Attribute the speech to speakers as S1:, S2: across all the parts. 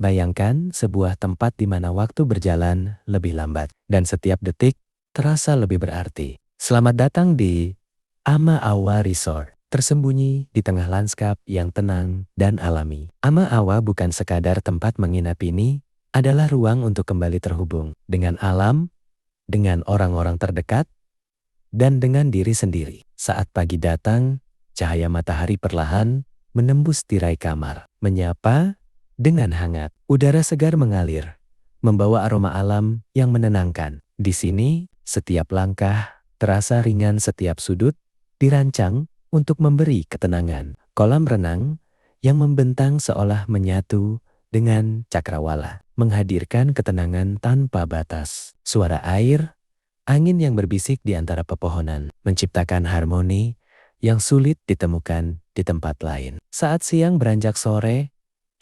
S1: Bayangkan sebuah tempat di mana waktu berjalan lebih lambat dan setiap detik terasa lebih berarti. Selamat datang di Ama Awa Resort, tersembunyi di tengah lanskap yang tenang dan alami. Ama Awa bukan sekadar tempat menginap, ini adalah ruang untuk kembali terhubung dengan alam, dengan orang-orang terdekat, dan dengan diri sendiri. Saat pagi datang, cahaya matahari perlahan menembus tirai kamar, menyapa dengan hangat. Udara segar mengalir, membawa aroma alam yang menenangkan. Di sini, setiap langkah terasa ringan, setiap sudut dirancang untuk memberi ketenangan. Kolam renang yang membentang seolah menyatu dengan cakrawala, menghadirkan ketenangan tanpa batas. Suara air, angin yang berbisik di antara pepohonan, menciptakan harmoni yang sulit ditemukan di tempat lain. Saat siang beranjak sore,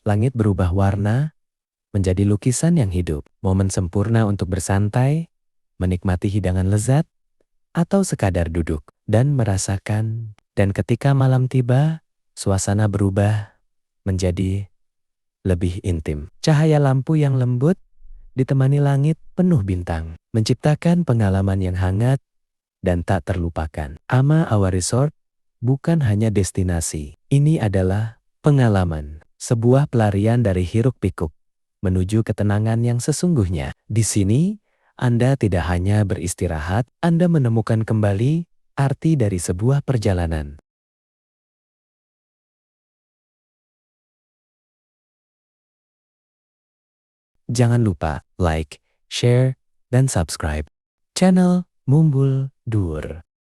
S1: langit berubah warna menjadi lukisan yang hidup. Momen sempurna untuk bersantai, menikmati hidangan lezat, atau sekadar duduk dan merasakan. Dan ketika malam tiba, suasana berubah menjadi lebih intim. Cahaya lampu yang lembut ditemani langit penuh bintang, menciptakan pengalaman yang hangat dan tak terlupakan. Ama Awa Resort bukan hanya destinasi. Ini adalah pengalaman, sebuah pelarian dari hiruk-pikuk menuju ketenangan yang sesungguhnya. Di sini, Anda tidak hanya beristirahat, Anda menemukan kembali arti dari sebuah perjalanan. Jangan lupa like, share, dan subscribe channel Mumbul Dur.